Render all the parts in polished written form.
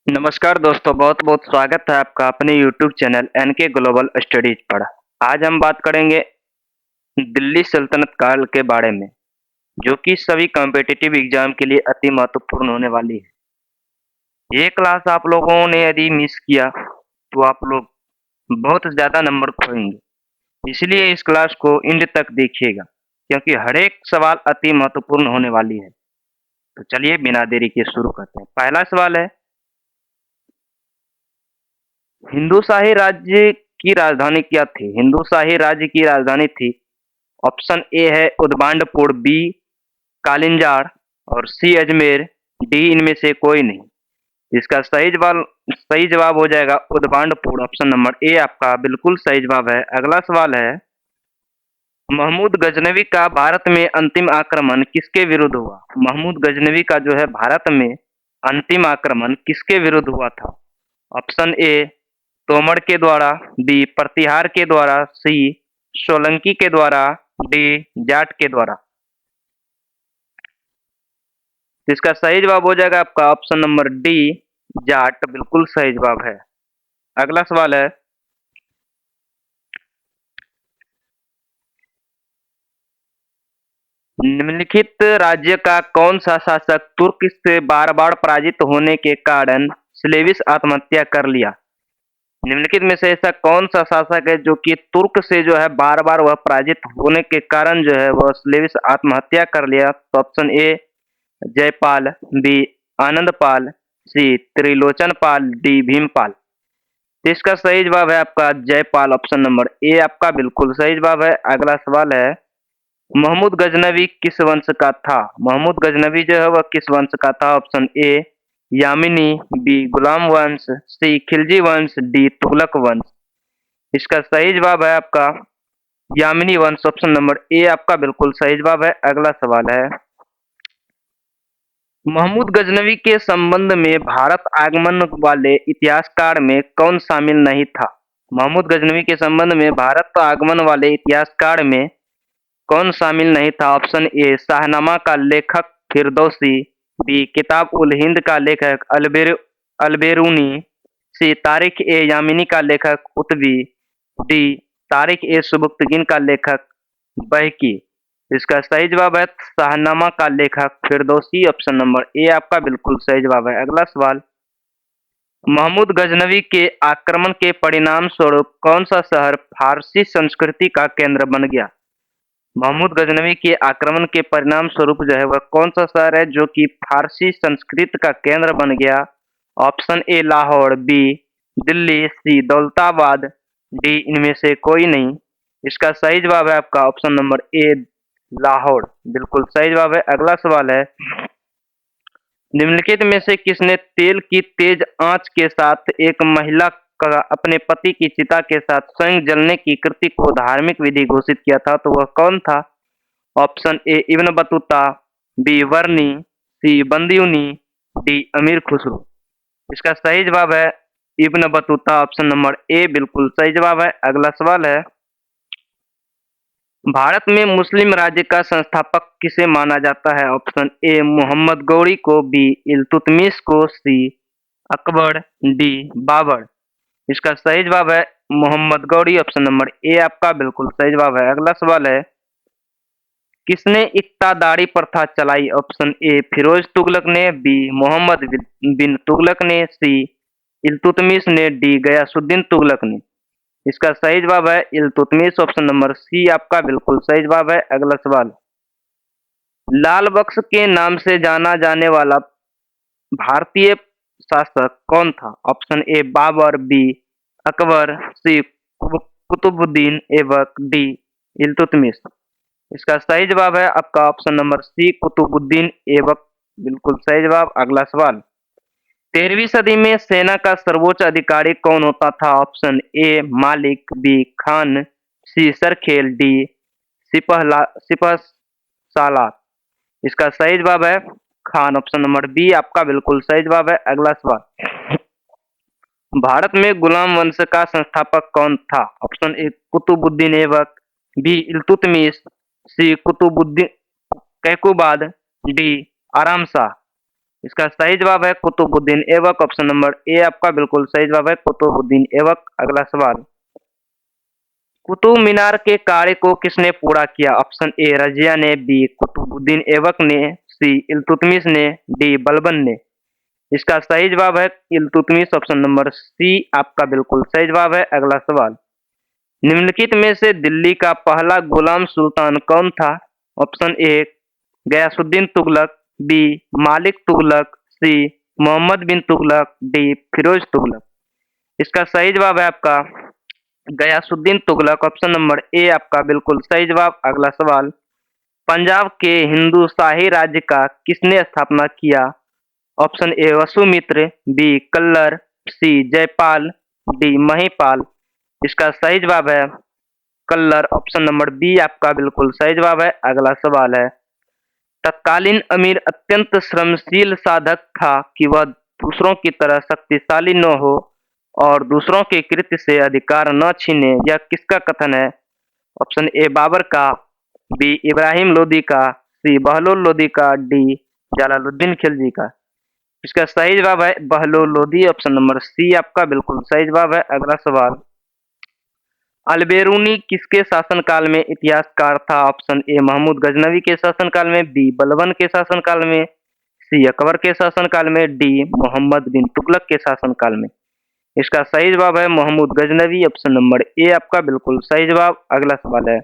नमस्कार दोस्तों, बहुत-बहुत स्वागत है आपका अपने YouTube channel NK Global Studies पर। आज हम बात करेंगे दिल्ली सल्तनत काल के बारे में, जो कि सभी कॉम्पिटिटिव एग्ज़ाम के लिए अति महत्वपूर्ण होने वाली है। ये क्लास आप लोगों ने यदि मिस किया, तो आप लोग बहुत ज़्यादा नंबर खोएँगे। इसलिए इस क्लास को एंड तक देखिएगा, क्योंकि हर एक सवाल अति महत्वपूर्ण होने वाली है। तो चलिए बिना देरी के शुरू करते हैं। पहला सवाल है, हिंदू शाही राज्य की राजधानी क्या थी? हिंदू शाही राज्य की राजधानी थी। ऑप्शन ए है उदबांडपुर, बी कालिंजार और सी अजमेर, डी इनमें से कोई नहीं। इसका सही जवाब हो जाएगा उदबांडपुर। ऑप्शन नंबर ए आपका बिल्कुल सही जवाब है। अगला सवाल है, महमूद गजनवी का भारत में अंतिम आक्रमण किसके विरुद्ध हुआ? महमूद गजनवी का जो है भारत में अंतिम आक्रमण किसके विरुद्ध हुआ था? ऑप्शन ए तोमर के द्वारा, बी प्रतिहार के द्वारा, सी सोलंकी के द्वारा, डी जाट के द्वारा। इसका सही जवाब हो जाएगा आपका ऑप्शन नंबर डी जाट, बिल्कुल सही जवाब है। अगला सवाल है, निम्नलिखित राज्य का कौन सा शासक तुर्क से बार बार पराजित होने के कारण स्लेविस आत्महत्या कर लिया? निम्नलिखित में से ऐसा कौन सा शासक है जो कि तुर्क से जो है बार बार वह पराजित होने के कारण जो है वह स्लेविस आत्महत्या कर लिया? तो option A Jaipal, B Anandpal, C Trilochanpal, D Bhimpal. तो इसका सही जवाब है आपका जयपाल। ऑप्शन नंबर ए आपका बिल्कुल सही जवाब है। अगला सवाल है, महमूद गजनवी किस वंश का था? महमूद गजनवी जो है वह किस वंश का था? ऑप्शन ए यामिनी, बी गुलाम वंश, सी खिलजी वंश, डी तुगलक वंश। इसका सही जवाब है आपका यामिनी वंश। ऑप्शन नंबर ए आपका बिल्कुल सही जवाब है। अगला सवाल है, महमूद गजनवी के संबंध में भारत आगमन वाले इतिहासकार में कौन शामिल नहीं था? महमूद गजनवी के संबंध में भारत आगमन वाले इतिहासकार में कौन शामिल नहीं था? ऑप्शन ए शाहनामा का लेखक फिरदौसी, बी किताब उल हिंद का लेखक अलबेरूनी, सी तारिख ए यामिनी का लेखक उतबी, डी तारिख ए सुबुक्तगीन का लेखक बहकी। इसका सही जवाब है शाहनामा का लेखक फिरदौसी। ऑप्शन नंबर ए आपका बिल्कुल सही जवाब है। अगला सवाल, महमूद गजनवी के आक्रमण के परिणाम स्वरूप कौन सा शहर फारसी संस्कृति का केंद्र बन गया? महमूद गजनवी के आक्रमण के परिणाम स्वरूप जो है वह कौन सा शहर है जो कि फारसी संस्कृत का केंद्र बन गया? Option A Lahore, B Delhi, C Daulatabad, D इनमें से कोई नहीं। इसका सही जवाब है आपका ऑप्शन नंबर ए लाहौर, बिल्कुल सही जवाब है। अगला सवाल है, निम्नलिखित में से किसने तेल की तेज आंच के साथ एक महिला का अपने पति की चिता के साथ स्वयं जलने की कृति को धार्मिक विधि घोषित किया था? तो वह कौन था? Option A Ibn Battuta, B Barani, C Badayuni, D Amir Khusro. इसका सही जवाब है Ibn Battuta. Option number A बिल्कुल सही जवाब है। अगला सवाल है, भारत में मुस्लिम राज्य का संस्थापक किसे माना जाता है? ऑप्शन ए मोहम्मद गौरी को, बी इल्तुतमिश को, सी अकबर, डी बाबर। इसका सही जवाब है Mohammad Ghori. Option number A आपका बिल्कुल सही जवाब है। अगला सवाल है, किसने इक्तादारी प्रथा चलाई? ऑप्शन ए फिरोज तुगलक ने, बी मोहम्मद बिन तुगलक ने, सी इल्तुतमिश ने, डी गयासुद्दीन तुगलक ने। इसका सही जवाब है इल्तुतमिश। ऑप्शन नंबर सी आपका बिल्कुल सही जवाब है। अगला सवाल, लाल बख्श के नाम से जाना जाने वाला भारतीय शासक कौन था? Option A Babur, B Akbar, C Qutbuddin एवं डी इल्तुतमिश। इसका सही जवाब है आपका option number C Qutbuddin Aibak, बिल्कुल सही जवाब। अगला सवाल, 13वीं सदी में सेना का सर्वोच्च अधिकारी कौन होता था? ऑप्शन ए मालिक, बी खान, सी सरखेल, डी सिपह सालार। इसका सही जवाब है खान। ऑप्शन नंबर बी आपका बिल्कुल सही जवाब है। अगला सवाल, भारत में गुलाम वंश का संस्थापक कौन था? Option A Qutbuddin Aibak, B Iltutmish, C Qutbuddin Kaiqubad, D Aram Shah. इसका सही जवाब है Qutbuddin Aibak. Option number A आपका बिल्कुल सही जवाब है कुतुबुद्दीन ऐबक। अगला सवाल, कुतुब मीनार के कार्य को किसने पूरा किया? ऑप्शन ए रजिया ने, बी कुतुबुद्दीन ऐबक ने, सी इल्तुतमिश ने, डी बलबन ने। इसका सही जवाब है इल्तुतमिश। ऑप्शन नंबर सी आपका बिल्कुल सही जवाब है। अगला सवाल, निम्नलिखित में से दिल्ली का पहला गुलाम सुल्तान कौन था? Option A Ghiyasuddin Tughlaq, B Malik Tughlaq, C Mohammad bin Tughlaq, D Firoz Tughlaq. इसका सही जवाब है आपका Ghiyasuddin Tughlaq. Option number A आपका बिल्कुल सही जवाब। अगला सवाल, पंजाब के हिंदू शाही राज्य का किसने स्थापना किया? Option A Vasumitra, B Kallar, C Jaipal, D Mahipal. इसका सही जवाब है कल्लर। ऑप्शन नंबर बी आपका बिल्कुल सही जवाब है। अगला सवाल है, तत्कालीन अमीर अत्यंत श्रमशील साधक था कि वह दूसरों की तरह शक्तिशाली न हो और दूसरों के कृत्य से अधिकार न छीने। यह किसका कथन है? ऑप्शन ए बाबर का, बी इब्राहिम लोदी का, सी बहलोल लोदी का, डी जलालुद्दीन खिलजी का। इसका सही जवाब है Bahlol Lodi. Option number C आपका बिल्कुल सही जवाब है। अगला सवाल, अलबेरूनी किसके शासनकाल में इतिहासकार था? ऑप्शन ए महमूद गजनवी के शासनकाल में, बी बलबन के शासनकाल में, सी अकबर के शासनकाल में, डी मोहम्मद बिन तुगलक के शासनकाल में। इसका सही जवाब है Mahmud Ghaznavi. Option number A आपका बिल्कुल सही जवाब। अगला सवाल है,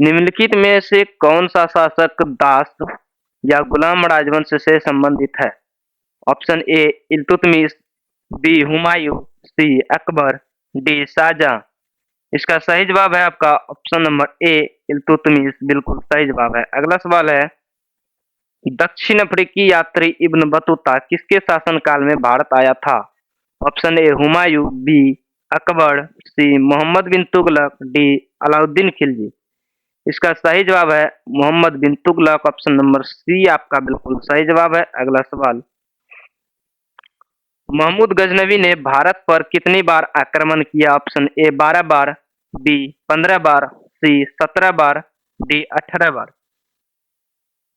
निम्नलिखित में से कौन सा शासक दास या गुलाम राजवंश से संबंधित है? Option A Iltutmish, B Humayun, C Akbar, D Shahjahan. इसका सही जवाब है आपका ऑप्शन नंबर ए इल्तुतमिश। बिल्कुल सही जवाब है। अगला सवाल है, दक्षिण अफ्रीकी यात्री इब्न बतूता किसके शासनकाल में भारत आया था? Option A Humayun, B Akbar, C Mohammad bin Tughlaq, D Alauddin Khilji. इसका सही जवाब है Mohammad bin Tughlaq. Option number C आपका बिल्कुल सही जवाब है। अगला सवाल, महमूद गजनवी ने भारत पर कितनी बार आक्रमण किया? ऑप्शन ए 12 बार, बी 15 बार, सी 17 बार, डी 18 बार।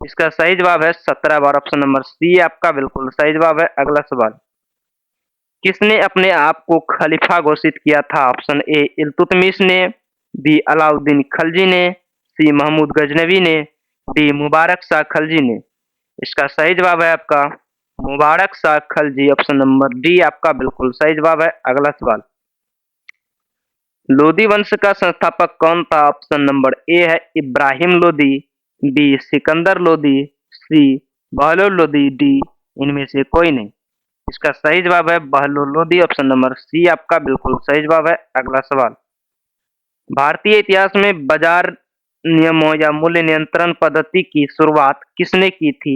इसका सही जवाब है 17 बार। ऑप्शन नंबर सी आपका बिल्कुल सही जवाब है। अगला सवाल, किसने अपने आप को खलीफा घोषित किया था? ऑप्शन ए इल्तुतमिश ने, बी अलाउद्दीन खलजी ने, सी महमूद गजनवी ने, डी मुबारक शाह खलजी ने। इसका सही जवाब है आपका Mubarak Shah Khalji. Option number D आपका बिल्कुल सही जवाब है। अगला सवाल, लोदी वंश का संस्थापक कौन था? ऑप्शन नंबर ए है Ibrahim Lodi, B Sikandar Lodi, C Bahlol Lodi, D इनमें से कोई नहीं। इसका सही जवाब है Bahlol Lodi. Option number C आपका बिल्कुल सही जवाब है। अगला सवाल, भारतीय इतिहास में बाजार नियमों या मूल्य नियंत्रण पद्धति की शुरुआत किसने की थी?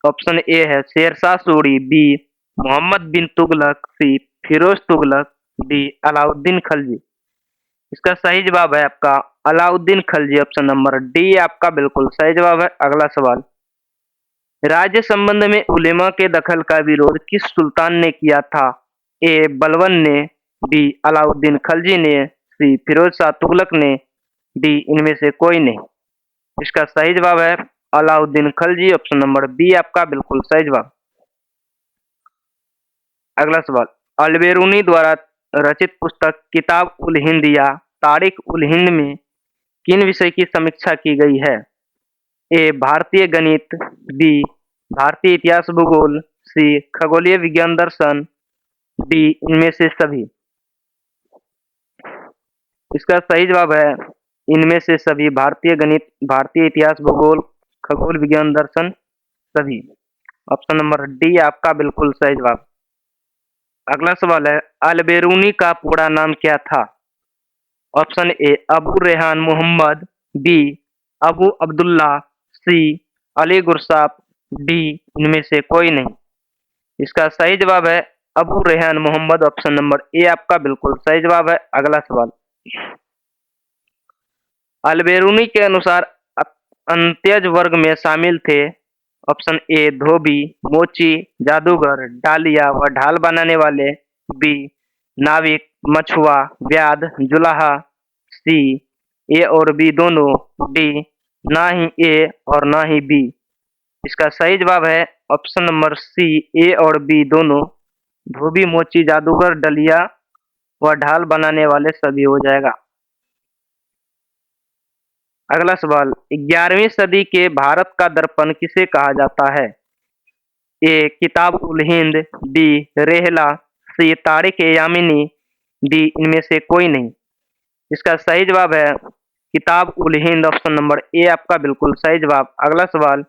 ऑप्शन ए है Sher Shah Suri, B Mohammad bin Tughlaq, C Firoz Tughlaq, D Alauddin Khalji. इसका सही जवाब है आपका Alauddin Khalji. Option number D आपका बिल्कुल सही जवाब है। अगला सवाल, राज्य संबंध में उलेमा के दखल का विरोध किस सुल्तान ने किया था? ए बलबन ने, बी अलाउद्दीन खलजी ने, सी फिरोज शाह तुगलक ने, डी इनमें से कोई नहीं। इसका सही जवाब है Alauddin Khalji. Option number B आपका बिल्कुल सही जवाब। अगला सवाल, अलबेरूनी द्वारा रचित पुस्तक किताब उल हिंद या तारीख उल हिंद में किन विषय की समीक्षा की गई है? ए भारतीय गणित, बी भारतीय इतिहास भूगोल, सी खगोलीय विज्ञान दर्शन, डी इनमें से सभी। इसका सही जवाब है इनमें से सभी। भारतीय गणित, भारतीय इतिहास भूगोल, खगोल विज्ञान दर्शन सभी। ऑप्शन नंबर डी आपका बिल्कुल सही जवाब। अगला सवाल है, अलबेरूनी का पूरा नाम क्या था? Option A Abu Rehan Mohammad, B Abu Abdullah, C Ali गुरसाप, डी इनमें से कोई नहीं। इसका सही जवाब है Abu Rehan Mohammad. Option number A आपका बिल्कुल सही जवाब है। अगला सवाल, अलबेरूनी के अनुसार अंत्यज वर्ग में शामिल थे। ऑप्शन ए धोबी, मोची, जादूगर, डालिया व ढाल बनाने वाले, बी नाविक, मछुआ, व्याध, जुलाहा, सी ए और बी दोनों, डी ना ही ए और ना ही बी। इसका सही जवाब है ऑप्शन नंबर सी, ए और बी दोनों। धोबी, मोची, जादूगर, डलिया व ढाल बनाने वाले सभी हो जाएगा। अगला सवाल, 11वीं सदी के भारत का दर्पण किसे कहा जाता है? ए किताब उल हिंद, बी रेहला, सी तारिक ए यामिनी, डी इनमें से कोई नहीं। इसका सही जवाब है किताब ul Hind, option number A आपका बिल्कुल सही जवाब। अगला सवाल,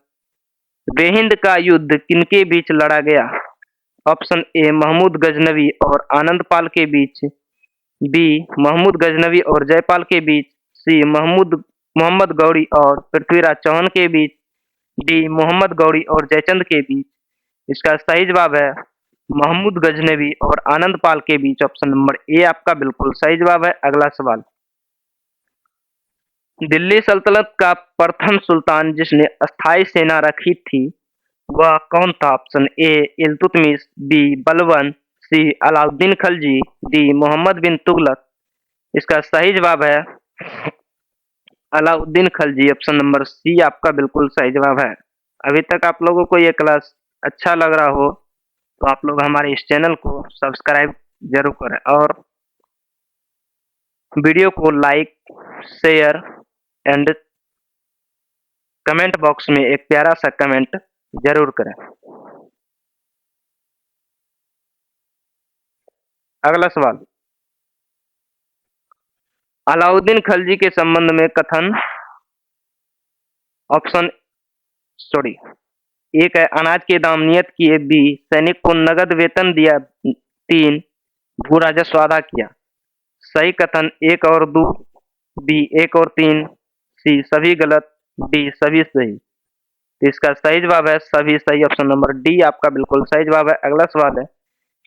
बेहिंद का युद्ध किनके बीच लड़ा गया? ऑप्शन ए महमूद गजनवी और आनंद पाल के बीच, बी महमूद गजनवी और जयपाल के बीच, सी मोहम्मद गौरी और पृथ्वीराज चौहान के बीच, डी मोहम्मद गौरी और जयचंद के बीच। इसका सही जवाब है महमूद गजनवी और आनंद पाल के बीच, ऑप्शन नंबर ए आपका बिल्कुल सही जवाब है। अगला सवाल, दिल्ली सल्तनत का प्रथम सुल्तान जिसने अस्थायी सेना रखी थी वह कौन था? Option A Iltutmish, B Balban, C Alauddin Khalji, D Muhammad bin Tughlaq. इसका सही जवाब है Alauddin Khalji, option number C आपका बिल्कुल सही जवाब है। अभी तक आप लोगों को ये क्लास अच्छा लग रहा हो तो आप लोग हमारे इस चैनल को सब्सक्राइब जरूर करें और वीडियो को like, share and comment box में एक प्यारा सा कमेंट जरूर करें। अगला सवाल, अलाउद्दीन खलजी के संबंध में कथन ऑप्शन एक है अनाज के दाम नियत किए, बी सैनिक को नगद वेतन दिया, तीन भू राजस्व अदा किया। सही कथन एक और दो, बी एक और तीन, सी सभी गलत, डी सभी सही। तो इसका सही जवाब है सभी सही, ऑप्शन नंबर डी आपका बिल्कुल सही जवाब है। अगला सवाल है,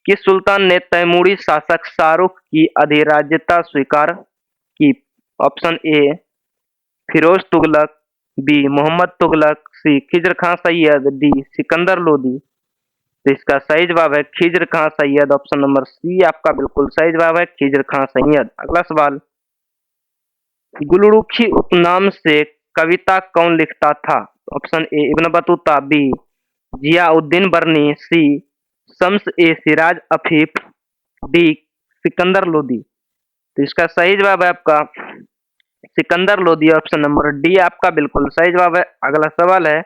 किस सुल्तान ने तैमूरी शासक शाहरुख की अधिराज्यता स्वीकार की? Option A Firoz Tughlaq, B Mohammad Tughlaq, C Khizr Khan Sayyid, D Sikandar Lodi. तो इसका सही जवाब है Khizr Khan Sayyid, option number C आपका बिल्कुल सही जवाब है खिजर खां सैयद। अगला सवाल, गुलरुखी उपनाम से कविता कौन लिखता था? Option A Ibn Battuta, B Ziauddin Barani, C Shams e Siraj Afif, D Sikandar Lodi. तो इसका सही जवाब है आपका Sikandar Lodi, option number D आपका बिल्कुल सही जवाब है। अगला सवाल है,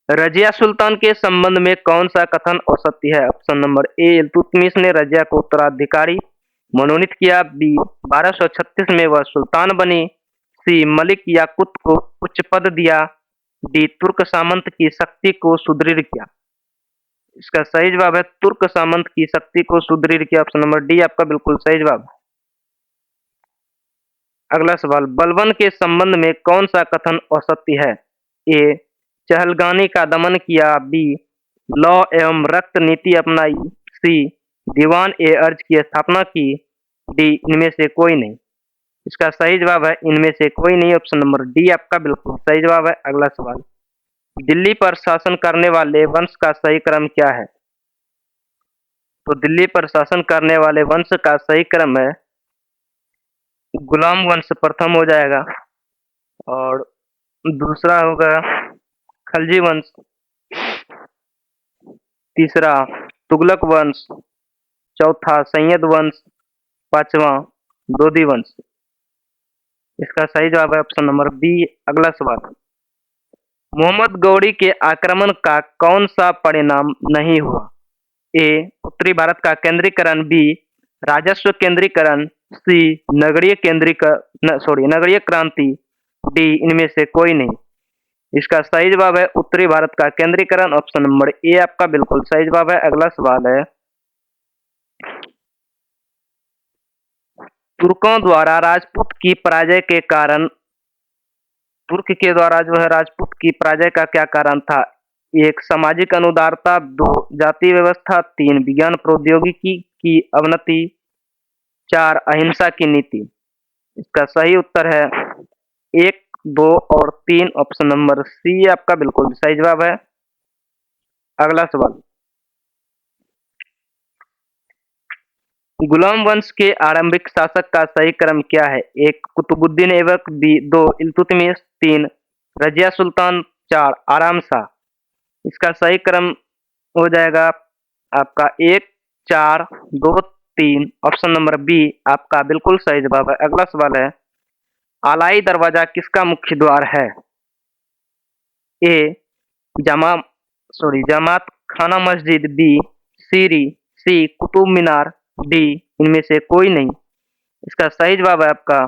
रजिया सुल्तान के संबंध में कौन सा कथन असत्य है? ऑप्शन नंबर ए इल्तुतमिश ने रजिया को उत्तराधिकारी मनोनीत किया, बी 1236 में वह सुल्तान बनी, सी मलिक याकुत को उच्च पद दिया, डी तुर्क सामंत की शक्ति को सुदृढ़ किया। इसका सही जवाब है तुर्क सामंत की शक्ति को सुदृढ़ किया, ऑप्शन नंबर डी आपका बिल्कुल सही जवाब। अगला सवाल, बलबन के संबंध में कौन सा कथन असत्य है? ए चहलगानी का दमन किया, बी लौ एवं रक्त नीति अपनाई, सी दीवान ए अर्ज की स्थापना की, डी इनमें से कोई नहीं। इसका सही जवाब है इनमें से कोई नहीं, ऑप्शन नंबर डी आपका बिल्कुल सही जवाब है। अगला सवाल, दिल्ली पर शासन करने वाले वंश का सही क्रम क्या है? तो दिल्ली पर शासन करने वाले वंश का सही क्रम है गुलाम वंश प्रथम हो जाएगा और दूसरा होगा खलजी वंश, तीसरा तुगलक वंश, चौथा सैयद वंश, पांचवा लोधी वंश। इसका सही जवाब है ऑप्शन नंबर बी। अगला सवाल, मोहम्मद गौरी के आक्रमण का कौन सा परिणाम नहीं हुआ? ए उत्तरी भारत का केंद्रीकरण, बी राजस्व केंद्रीकरण, सी नगरीय क्रांति, डी इनमें से कोई नहीं। इसका सही जवाब है उत्तरी भारत का केंद्रीकरण, ऑप्शन नंबर ए आपका बिल्कुल सही जवाब है। अगला सवाल है, तुर्कों द्वारा राजपूत की पराजय के कारण, तुर्क के द्वारा जो है राजपूत की पराजय का क्या कारण था? एक सामाजिक अनुदारता, दो जाति व्यवस्था, तीन विज्ञान प्रौद्योगिकी की अवनति, चार अहिंसा की नीति। इसका सही उत्तर है एक, दो और तीन, ऑप्शन नंबर सी आपका बिल्कुल सही जवाब है। अगला सवाल, गुलाम वंश के आरंभिक शासक का सही क्रम क्या है? एक कुतुबुद्दीन ऐबक, बी दो इल्तुतमिश, तीन रजिया सुल्तान, चार आराम शाह। इसका सही क्रम हो जाएगा आपका 1, 4, 2, 3। ऑप्शन नंबर बी आपका बिल्कुल सही जवाब है। अगला सवाल है, आलाई दरवाजा किसका मुख्य द्वार है? ए जमा जमात खाना मस्जिद, बी सीरी, सी कुतुब मीनार, डी इनमें से कोई नहीं। इसका सही जवाब है आपका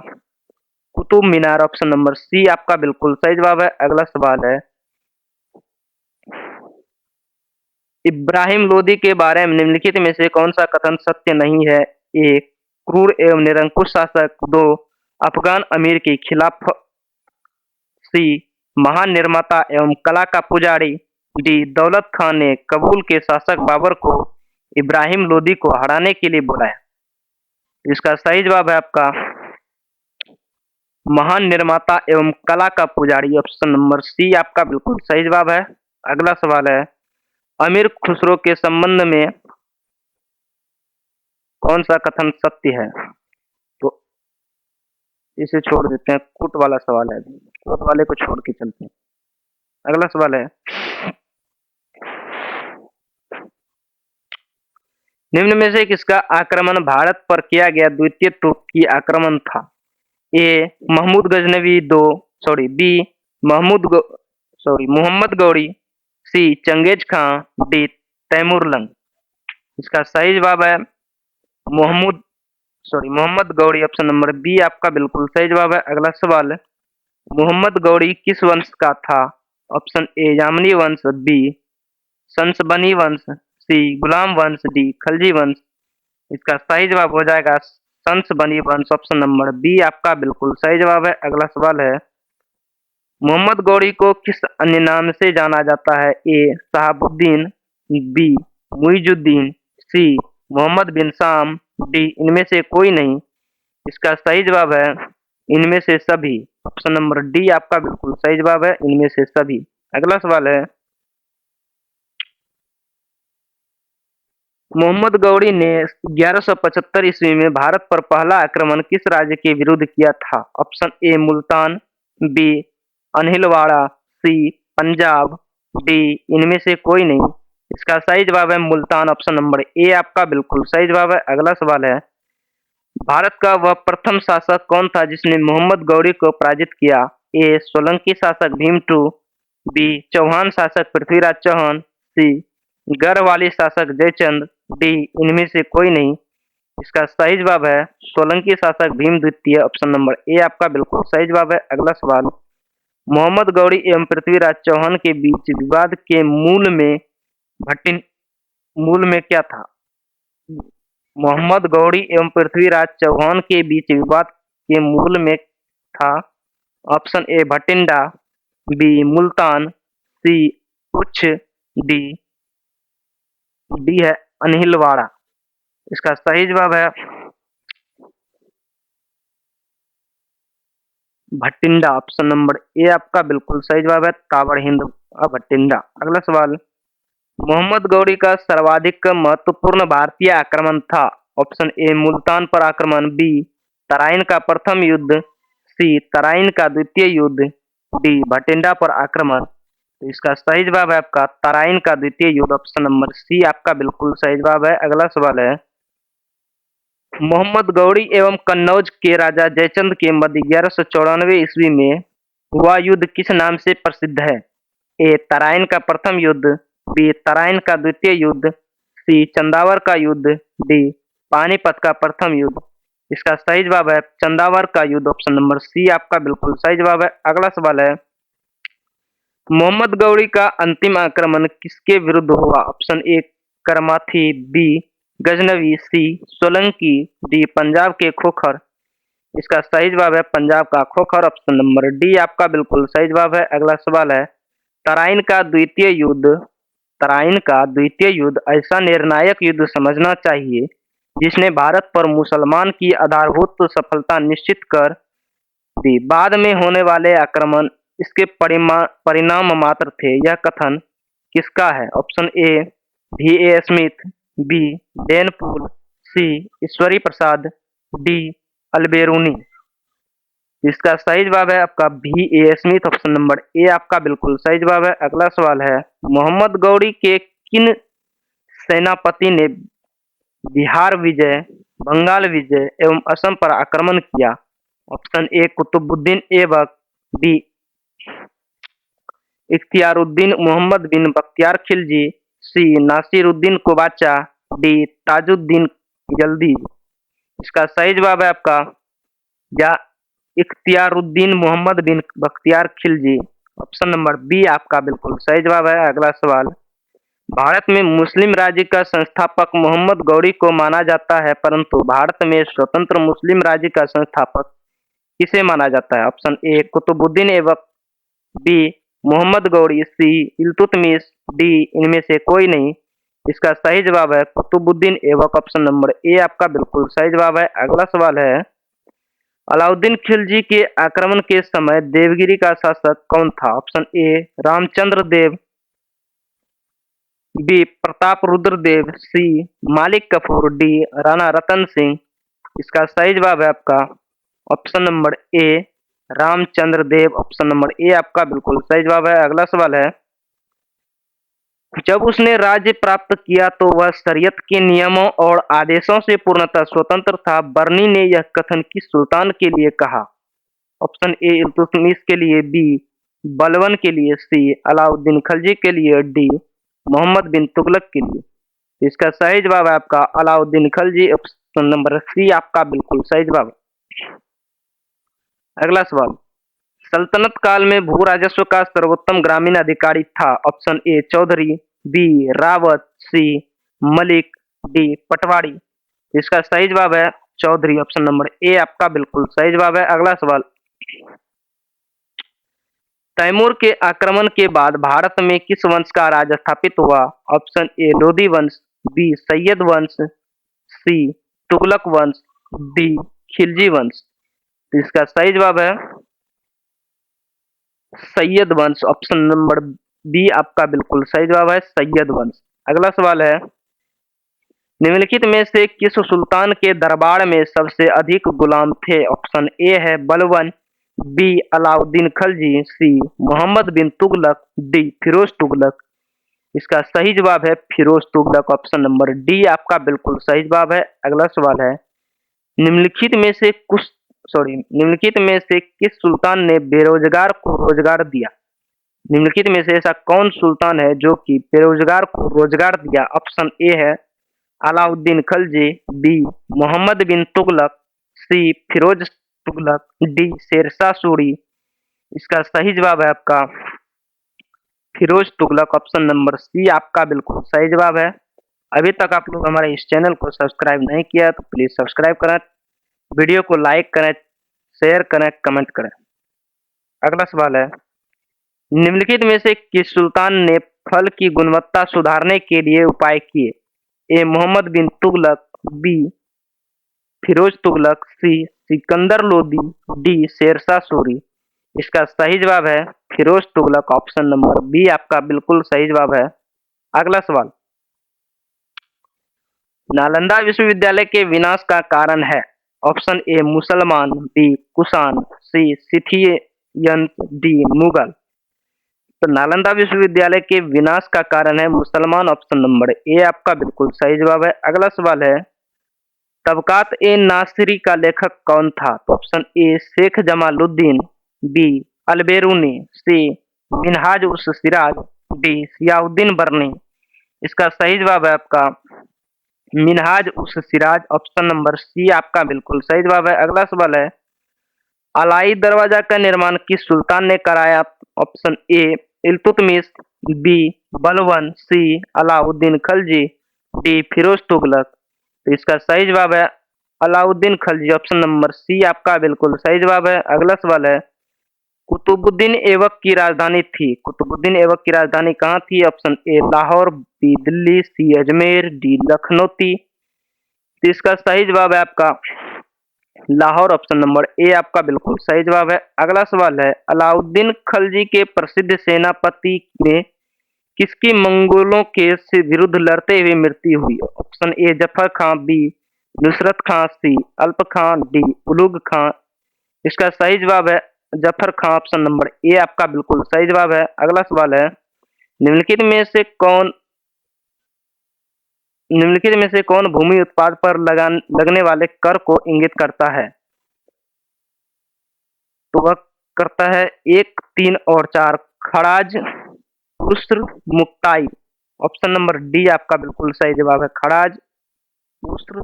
Qutub Minar. Option number C आपका बिल्कुल सही जवाब है। अगला सवाल है, इब्राहिम लोदी के बारे में निम्नलिखित में से कौन सा कथन सत्य नहीं है? ए क्रूर एवं निरंकुश शासक, दो अफगान अमीर के खिलाफ, सी महान निर्माता एवं कला का पुजारी, डी दौलत खान ने कबूल के शासक बाबर को इब्राहिम लोदी को हराने के लिए बुलाया। इसका सही जवाब है आपका महान निर्माता एवं कला का पुजारी। ऑप्शन नंबर सी आपका बिल्कुल सही जवाब है। अगला सवाल है, अमीर खुसरो के संबंध में कौन सा कथन सत्य है? तो इसे छोड़ देते हैं, कुट वाला सवाल है, कुट वाले को छोड़ के चलते हैं। अगला सवाल है, निम्न में से किसका आक्रमण भारत पर किया गया द्वितीय तुर्की आक्रमण था? A Mahmud Ghaznavi, B Mohammad Ghori, C Genghis Khan, D Timurlang. इसका सही जवाब है Mohammad Ghori. Option number B आपका बिल्कुल सही जवाब है। अगला सवाल, मोहम्मद गौरी किस वंश का था? ऑप्शन ए यामनी वंश, बी सनसबनी वंश, सी गुलाम वंश, डी खलजी वंश। इसका सही जवाब हो जाएगा सनसबनी वंश। ऑप्शन नंबर बी आपका बिल्कुल सही जवाब है। अगला सवाल है, मोहम्मद गौरी को किस अन्य नाम से जाना जाता है? ए शहाबुद्दीन, बी मुइजुद्दीन, सी मोहम्मद बिन शाम, डी इनमें से कोई नहीं। इसका सही जवाब है इनमें से सभी। ऑप्शन नंबर डी आपका बिल्कुल सही जवाब है, इनमें से सभी। अगला सवाल है, मोहम्मद गौरी ने 1175 ईस्वी में भारत पर पहला आक्रमण किस राज्य के विरुद्ध किया था? Option A Multan, B Anhilwara, C Punjab, D इनमें से कोई नहीं। इसका सही जवाब है मुल्तान। ऑप्शन नंबर ए आपका बिल्कुल सही जवाब है। अगला सवाल है, भारत का वह प्रथम शासक कौन था जिसने मोहम्मद गौरी को पराजित किया? ए सोलंकी शासक भीमटू, बी चौहान शासक पृथ्वीराज चौहान, सी गढ़वाली शासक जयचंद, डी इनमें से कोई नहीं। इसका सही जवाब है सोलंकी शासक भीम द्वितीय। ऑप्शन नंबर ए आपका बिल्कुल सही जवाब है। अगला सवाल, मोहम्मद गौरी एवं पृथ्वीराज चौहान के बीच विवाद के मूल में क्या था? मोहम्मद गौरी एवं पृथ्वीराज चौहान के बीच विवाद के मूल में था। Option A Bathinda, B Multan, C Uch, D है अनहिलवाड़ा। इसका सही जवाब है भटिंडा। ऑप्शन नंबर ए आपका बिल्कुल सही जवाब है, कावड़ हिंद भटिंडा। अगला सवाल, मोहम्मद गौरी का सर्वाधिक महत्वपूर्ण भारतीय आक्रमण था? ऑप्शन ए मुल्तान पर आक्रमण, बी तराइन का प्रथम युद्ध, सी तराइन का द्वितीय युद्ध, डी भटिंडा पर आक्रमण। तो इसका सही जवाब है आपका तराइन का द्वितीय युद्ध। ऑप्शन नंबर सी आपका बिल्कुल सही जवाब है। अगला सवाल है, मोहम्मद गौरी एवं कन्नौज के राजा जयचंद के मध्य 1194 ईस्वी में हुआ युद्ध किस नाम से प्रसिद्ध है? ए तराइन का प्रथम युद्ध, बी तराइन का द्वितीय युद्ध, सी चंदावर का युद्ध, डी पानीपत का प्रथम युद्ध। इसका सही जवाब है चंदावर का युद्ध। ऑप्शन नंबर सी आपका बिल्कुल सही जवाब है। अगला सवाल है, मोहम्मद गौरी का अंतिम आक्रमण किसके विरुद्ध हुआ? Option A Karmathi, B Ghaznavi, C Solanki, D Punjab के खोखर। इसका सही जवाब है पंजाब का खोखर। ऑप्शन नंबर डी आपका बिल्कुल सही जवाब है। अगला सवाल है, तराइन का द्वितीय युद्ध ऐसा निर्णायक युद्ध समझना चाहिए जिसने भारत पर मुसलमान की आधारभूत सफलता निश्चित कर दी। बाद में होने वाले आक्रमण इसके परिणाम मात्र थे। यह कथन किसका है? Option A V.A. Smith, B डेनपूल, C Ishwari Prasad, D Alberuni. इसका सही जवाब है आपका V A Smith, option number A आपका बिल्कुल सही जवाब है। अगला सवाल है, मोहम्मद गौरी के किन सेनापति ने बिहार विजय, बंगाल विजय एवं असम पर आक्रमण किया? Option A Qutbuddin Aibak, B Ikhtiyaruddin Muhammad bin Bakhtiyar Khilji, C Nasiruddin Qabacha, D Tajuddin Yildiz. इसका सही जवाब है आपका या Ikhtiyaruddin Muhammad bin Bakhtiyar Khilji, option number B आपका बिल्कुल सही जवाब है। अगला सवाल, भारत में मुस्लिम राज्य का संस्थापक मोहम्मद गौरी को माना जाता है, परंतु भारत में स्वतंत्र मुस्लिम राज्य का संस्थापक किसे माना जाता है? Option A Qutbuddin Aibak, B Mohammad Ghori, C Iltutmish, D इनमें से कोई नहीं। इसका सही जवाब है Qutbuddin Aibak, option number A आपका बिल्कुल सही जवाब है। अगला सवाल है, अलाउद्दीन खिलजी के आक्रमण के समय देवगिरी का शासक कौन था? Option A Ramchandra Dev, B Pratap Rudra Dev, C Malik Kafur, D Rana Ratan Singh. इसका सही जवाब है आपका option number A Ramchandra Dev, option number A आपका बिल्कुल सही जवाब है। अगला सवाल है, जब उसने राज्य प्राप्त किया तो वह शरीयत के नियमों और आदेशों से पूर्णतः स्वतंत्र था। बर्नी ने यह कथन किस सुल्तान के लिए कहा? ऑप्शन ए इल्तुतमिश के लिए, बी बलवन के लिए, सी अलाउद्दीन खिलजी के लिए, डी मोहम्मद बिन तुगलक के लिए। इसका सही जवाब है आपका Alauddin Khilji, option number C आपका बिल्कुल सही जवाब है। अगला सवाल, सल्तनत काल में भू राजस्व का सर्वोत्तम ग्रामीण अधिकारी था? ऑप्शन ए चौधरी, बी रावत, सी मलिक, डी पटवारी। इसका सही जवाब है चौधरी, ऑप्शन नंबर ए आपका बिल्कुल सही जवाब है। अगला सवाल, तैमूर के आक्रमण के बाद भारत में किस वंश का राज स्थापित हुआ? ऑप्शन ए लोधी वंश, बी सैयद वंश, सी तुगलक वंश, डी खिलजी वंश। तो इसका सही जवाब है सैयद वंश, ऑप्शन नंबर बी आपका बिल्कुल सही जवाब है सैयद वंश। अगला सवाल है, निम्नलिखित में से किस सुल्तान के दरबार में सबसे अधिक गुलाम थे? ऑप्शन ए है Balban, B Alauddin Khilji, C Mohammad bin Tughlaq, D Firoz Tughlaq. इसका सही जवाब है Firoz Tughlaq, option number D आपका बिल्कुल सही जवाब है। अगला सवाल है, निम्नलिखित में से किस सुल्तान ने बेरोजगार को रोजगार दिया? निम्नलिखित में से ऐसा कौन सुल्तान है जो कि बेरोजगार को रोजगार दिया? ऑप्शन ए है Alauddin Khilji, B Mohammad bin Tughlaq, C Firoz Tughlaq, D Sher Shah Suri. इसका सही जवाब है आपका Firoz Tughlaq, option number C आपका बिल्कुल सही जवाब है। अभी तक आप लोग हमारे इस चैनल को सब्सक्राइब नहीं किया तो प्लीज सब्सक्राइब करें, वीडियो को लाइक करें, शेयर करें, कमेंट करें। अगला सवाल है, निम्नलिखित में से किस सुल्तान ने फल की गुणवत्ता सुधारने के लिए उपाय किए? A Mohammad bin Tughlaq, B Firoz Tughlaq, C Sikandar Lodi, D Sher Shah Suri. इसका सही जवाब है Firoz Tughlaq, option number B आपका बिल्कुल सही जवाब है। अगला सवाल, नालंदा विश्वविद्यालय के विनाश का कारण है? ऑप्शन ए मुसलमान, बी कुषाण, सी सिथियन, डी मुगल। तो नालंदा विश्वविद्यालय के विनाश का कारण है मुसलमान, ऑप्शन नंबर ए आपका बिल्कुल सही जवाब है। अगला सवाल है, तबकात ए नासिरी का लेखक कौन था? तो option A Sheikh Jamaluddin, B Alberuni, C Minhaj us Siraj, D सियाउद्दीन बर्नी। इसका सही जवाब है आपका Minhaj us Siraj, option number C आपका बिल्कुल सही जवाब है। अगला सवाल है, अलाई दरवाजा का निर्माण किस सुल्तान ने कराया? Option A Iltutmish, B Balban, C Alauddin Khilji, D Firoz Tughlaq. तो इसका सही जवाब है Alauddin Khilji, option number C आपका बिल्कुल सही जवाब है। अगला सवाल है, कुतुबुद्दीन ऐबक की राजधानी थी? कुतुबुद्दीन ऐबक की राजधानी कहाँ थी? Option A Lahore, B Delhi, C Ajmer, D Lakhnauti. तो इसका सही जवाब है आपका लाहौर, ऑप्शन नंबर ए आपका बिल्कुल सही जवाब है। अगला सवाल है, अलाउद्दीन खिलजी के प्रसिद्ध सेनापति में किसकी मंगोलों के से विरुद्ध लड़ते हुए मृत्यु हुई? Option A Zafar Khan, B Nusrat Khan, C Alp Khan, D Ulugh Khan. इसका सही जवाब है Zafar Khan. Option number A आपका बिल्कुल सही जवाब है। अगला सवाल है, निम्नलिखित में से कौन निम्नलिखित में से कौन भूमि उत्पाद पर लगने वाले कर को इंगित करता है? तो वह करता है 1, 3 और 4, खराज, उस्र, मुक्ताई। ऑप्शन नंबर डी आपका बिल्कुल सही जवाब है, खराज, उस्र,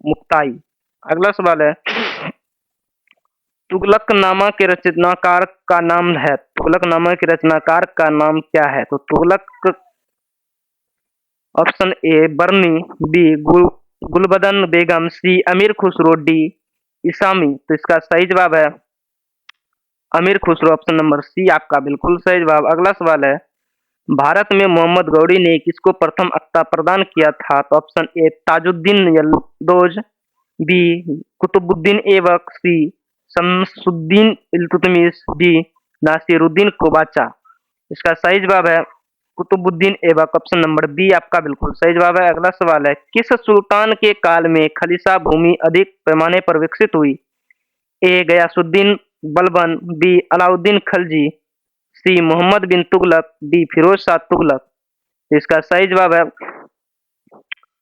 मुक्ताई। अगला सवाल है, तुगलकनामा के रचनाकार का नाम है, तुगलकनामा के रचनाकार का नाम क्या है? तो Tughlaq, option A Barani, B Gulbadan Begum, C Amir Khusro, D Isami. तो इसका सही जवाब है अमीर खुसरो। ऑप्शन नंबर सी आपका बिल्कुल सही जवाब। अगला सवाल है, भारत में मोहम्मद गौरी ने किसको प्रथम अक्ता प्रदान किया था? तो option A Tajuddin Yildiz, B Qutbuddin Aibak, C Shamsuddin Iltutmish, D Nasiruddin Qabacha. इसका सही जवाब है Qutbuddin Aibak. Option number B आपका बिल्कुल सही जवाब है। अगला सवाल है, किस सुल्तान के काल में खलीसा भूमि अधिक पैमाने पर विकसित हुई? A Ghiyasuddin Balban, B Alauddin Khalji, C Mohammad bin Tughlaq, D Firoz Shah Tughlaq. इसका सही जवाब है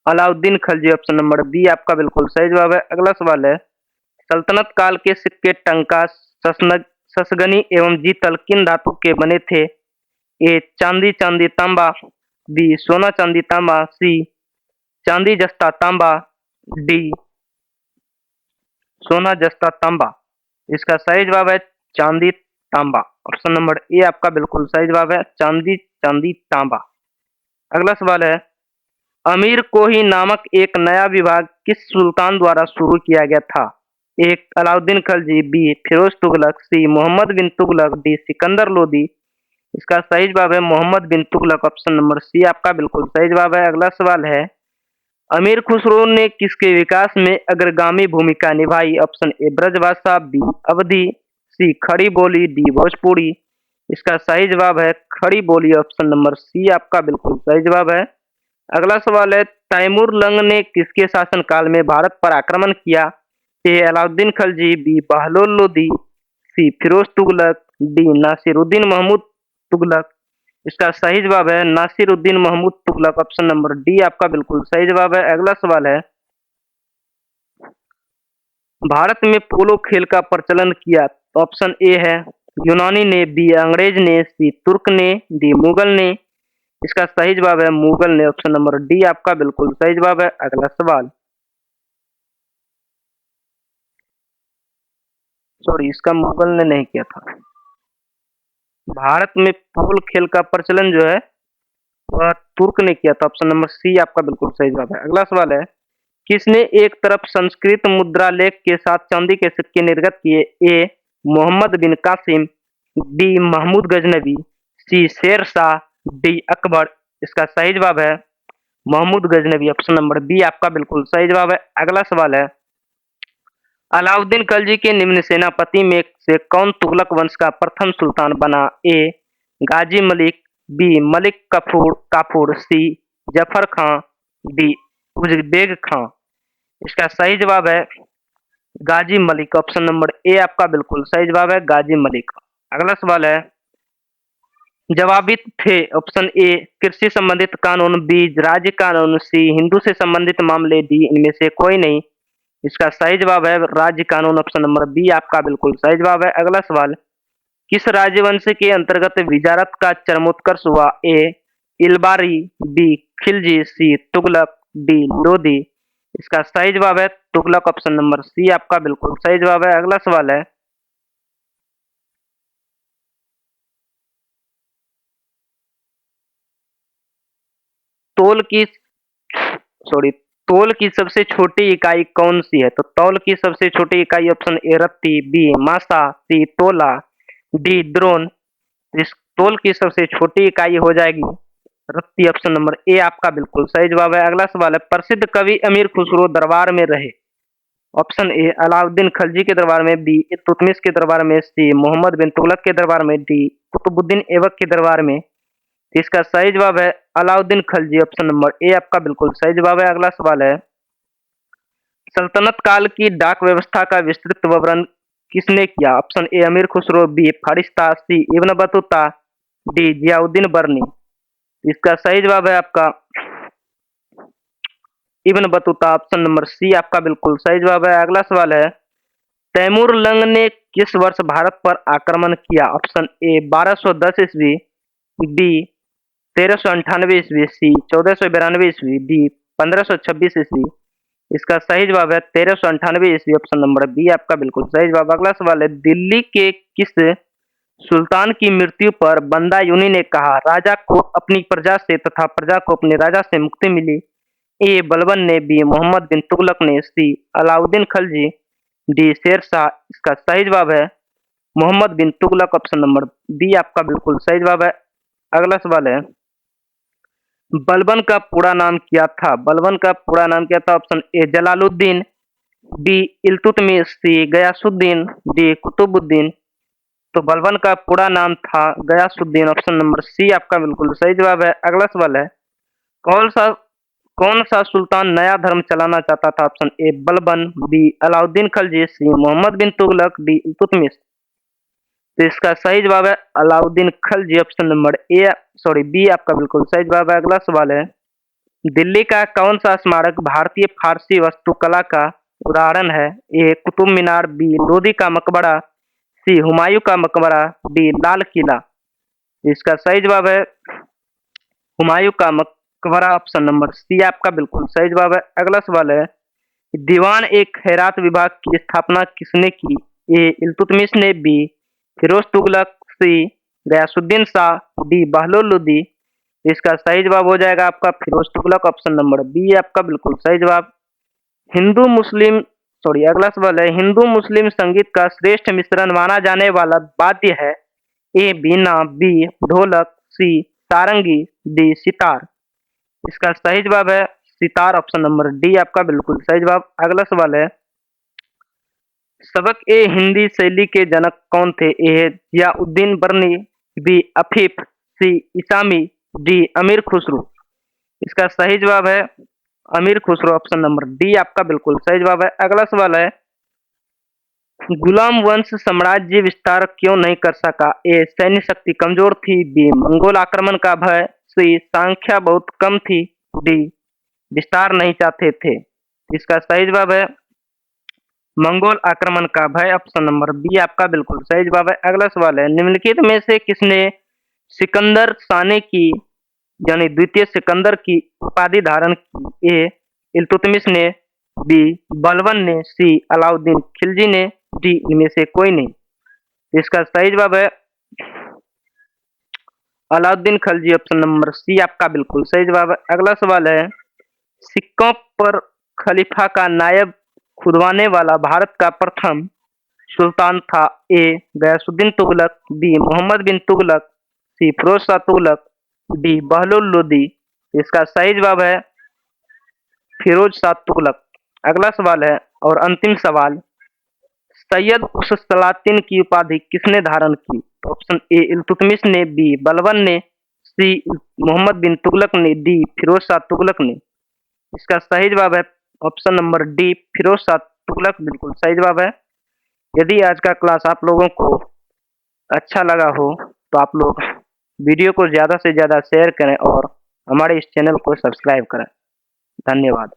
Alauddin Khalji. Option number B आपका बिल्कुल सही जवाब है। अगला सवाल है, सल्तनत काल के सिक्के टंका, ससगनी एवं जीतल किन धातु के बने थे? ए चांदी चांदी तांबा, बी सोना चांदी तांबा, सी चांदी जस्ता तांबा, डी सोना जस्ता तांबा। इसका सही जवाब है चांदी तांबा। ऑप्शन नंबर ए आपका बिल्कुल सही जवाब है, चांदी चांदी तांबा। अगला सवाल है, अमीर कोही नामक एक नया विभाग किस सुल्तान द्वारा शुरू किया गया था? एक Alauddin Khalji, B Firoz Tughlaq, C Mohammad bin Tughlaq, D Sikandar Lodi. इसका सही जवाब है Mohammad bin Tughlaq. Option number C आपका बिल्कुल सही जवाब है। अगला सवाल है, अमीर खुसरो ने किसके विकास में अग्रगामी भूमिका निभाई? ऑप्शन ए ब्रजभाषा, बी अवधी, सी खड़ी बोली, डी भोजपुरी। इसका सही जवाब है खड़ी बोली। ऑप्शन नंबर सी आपका बिल्कुल सही जवाब है। अगला सवाल है, तैमूर लंग ने किसके शासनकाल में भारत पर आक्रमण किया? A Alauddin Khalji, B Bahlol Lodi, C Firoz Tughlaq, D Nasiruddin Mahmud Tughlaq. इसका सही जवाब है Nasiruddin Mahmud Tughlaq. Option number D आपका बिल्कुल सही जवाब है। अगला सवाल है, भारत में पोलो खेल का प्रचलन किया? तो ऑप्शन ए है यूनानी ने, बी अंग्रेज ने, सी तुर्क ने, डी मुगल ने। इसका सही जवाब है मुगल ने। ऑप्शन नंबर डी आपका बिल्कुल सही जवाब है। अगला सवाल, सॉरी इसका मुगल ने नहीं किया था। भारत में पोल खेल का प्रचलन जो है वह तुर्क ने किया था। ऑप्शन नंबर सी आपका बिल्कुल सही जवाब है। अगला सवाल है, किसने एक तरफ संस्कृत मुद्रा लेख के साथ चांदी के सिक्के निर्गत किए? A Mohammad bin Qasim, D Mahmud Ghaznavi, C Sher Shah, D Akbar. इसका सही जवाब है Mahmud Ghaznavi. Option number B आपका बिल्कुल सही जवाब है। अगला सवाल है, अलाउद्दीन खलजी के निम्न सेनापति में से कौन तुगलक वंश का प्रथम सुल्तान बना? ए गाजी मलिक, बी मलिक काफूर, सी जफर खां, डी उजबेग खां। इसका सही जवाब है गाजी मलिक। ऑप्शन नंबर ए आपका बिल्कुल सही जवाब है गाजी मलिक। अगला सवाल है, जवाबित थे? ऑप्शन ए कृषि संबंधित कानून, बी राज्य कानून, सी हिंदू से संबंधित मामले, डी इनमें से कोई नहीं। इसका सही जवाब है राज्य कानून। ऑप्शन नंबर बी आपका बिल्कुल सही जवाब है। अगला सवाल, किस राजवंश के अंतर्गत विजारत का चरमोत्कर्ष हुआ? ए इलबारी, बी खिलजी, सी तुगलक, डी लोधी। इसका सही जवाब है तुगलक। ऑप्शन नंबर सी आपका बिल्कुल सही जवाब है। अगला सवाल है, तोल की सॉरी तौल की सबसे छोटी इकाई कौन सी है? तो तौल की सबसे छोटी इकाई ऑप्शन ए रत्ती, बी मासा, सी तोला, डी द्रोण। इस तौल की सबसे छोटी इकाई हो जाएगी रत्ती। ऑप्शन नंबर ए आपका बिल्कुल सही जवाब है। अगला सवाल है, प्रसिद्ध कवि अमीर खुसरो दरबार में रहे? ऑप्शन ए अलाउद्दीन खलजी के दरबार में, बी इल्तुतमिश के दरबार में, सी मोहम्मद बिन तुगलक के दरबार में, डी कुतुबुद्दीन ऐबक के दरबार में। इसका सही जवाब है Alauddin Khalji. Option number A आपका बिल्कुल सही जवाब है। अगला सवाल है, सल्तनत काल की डाक व्यवस्था का विस्तृत विवरण किसने किया? Option A Amir Khusrau, B Farishta, C Ibn Battuta, D Ziauddin Barani. इसका सही जवाब है आपका Ibn Battuta. Option number C आपका बिल्कुल सही जवाब है। अगला सवाल है, तैमूर लंग ने किस वर्ष भारत पर आक्रमण किया? ऑप्शन ए 1210 ईस्वी, बी 1398 ईस्वी, सी 1492 ईस्वी, डी 1526 ईस्वी। इसका सही जवाब है 1398 ईस्वी। ऑप्शन नंबर बी आपका बिल्कुल सही जवाब। अगला सवाल है, दिल्ली के किस सुल्तान की मृत्यु पर बंदा यूनी ने कहा, राजा को अपनी प्रजा से तथा प्रजा को अपने राजा से मुक्ति मिली? ए बलबन ने, बी मोहम्मद बिन तुगलक ने, सी अलाउद्दीन खलजी, डी शेर शाह। इसका सही जवाब है Mohammad bin Tughlaq. Option number B आपका बिल्कुल सही जवाब है। अगला सवाल है, बलबन का पूरा नाम क्या था? बलबन का पूरा नाम क्या था? Option A Jalaluddin, B Iltutmish, C Ghiyasuddin, D Qutbuddin. तो बलबन का पूरा नाम था गयासुद्दीन। ऑप्शन नंबर सी आपका बिल्कुल सही जवाब है। अगला सवाल है, कौन सा कौन सा सुल्तान नया धर्म चलाना चाहता था? Option A Balban, B Alauddin Khalji, C Mohammad bin Tughlaq, D Iltutmish. तो इसका सही जवाब है Alauddin Khalji. Option number B आपका बिल्कुल सही जवाब है। अगला सवाल है, दिल्ली का कौन सा स्मारक भारतीय फारसी वास्तुकला का उदाहरण है? ए कुतुब मीनार, बी लोधी का मकबरा, सी हुमायूं का मकबरा, डी लाल किला। इसका सही जवाब है हुमायूं का मकबरा। ऑप्शन नंबर सी आपका बिल्कुल सही जवाब है। अगला सवाल है, दीवान ए खैरात विभाग की स्थापना किसने की? ए इल्तुतमिश ने, B Firoz Tughlaq, C Ghiyasuddin Shah, D Bahlol Lodi. इसका सही जवाब हो जाएगा आपका Firoz Tughlaq. Option number B आपका बिल्कुल सही जवाब। हिंदू मुस्लिम अगला सवाल है, हिंदू मुस्लिम संगीत का श्रेष्ठ मिश्रण माना जाने वाला वाद्य है? ए बीना, बी ढोलक, सी सारंगी, डी सितार। इसका सही जवाब है सितार। ऑप्शन नंबर डी आपका बिल्कुल सही जवाब। अगला सवाल है, सबक ए हिंदी शैली के जनक कौन थे? ए जियाउद्दीन बर्नी, बी अफीफ, सी इसामी, डी अमीर खुसरो। इसका सही जवाब है अमीर खुसरो। ऑप्शन नंबर डी आपका बिल्कुल सही जवाब है। अगला सवाल है, गुलाम वंश साम्राज्य विस्तार क्यों नहीं कर सका? ए सैन्य शक्ति कमजोर थी, बी मंगोल आक्रमण का भय, सी संख्या बहुत कम थी, डी विस्तार नहीं चाहते थे। इसका सही जवाब है मंगोल आक्रमण का भय। ऑप्शन नंबर बी आपका बिल्कुल सही जवाब है। अगला सवाल है, निम्नलिखित में से किसने सिकंदर साने की यानी द्वितीय सिकंदर की उपाधि धारण की? ए इल्तुतमिश ने, बी बलबन ने, सी अलाउद्दीन खिलजी ने, डी इनमें से कोई नहीं। इसका सही जवाब है Alauddin Khilji. Option number C आपका बिल्कुल सही जवाब है। अगला सवाल है, सिक्कों पर खलीफा का नायब खुदवाने वाला भारत का प्रथम सुल्तान था? ए Ghiyasuddin Tughlaq, B Mohammad bin Tughlaq, C Firoz Shah Tughlaq, D Bahlol Lodi. इसका सही जवाब है फिरोज शाह तुगलक। अगला सवाल है और अंतिम सवाल, सैयद उस सलातिन की उपाधि किसने धारण की? ऑप्शन ए इल्तुतमिश ने, बी बलबन ने, सी मोहम्मद बिन तुगलक ने, डी फिरोज शाह तुगलक ने। इसका सही जवाब है option number D Firoz Shah Tughlaq बिल्कुल सही जवाब है। यदि आज का क्लास आप लोगों को अच्छा लगा हो तो आप लोग वीडियो को ज़्यादा से ज़्यादा शेयर करें और हमारे इस चैनल को सब्सक्राइब करें। धन्यवाद।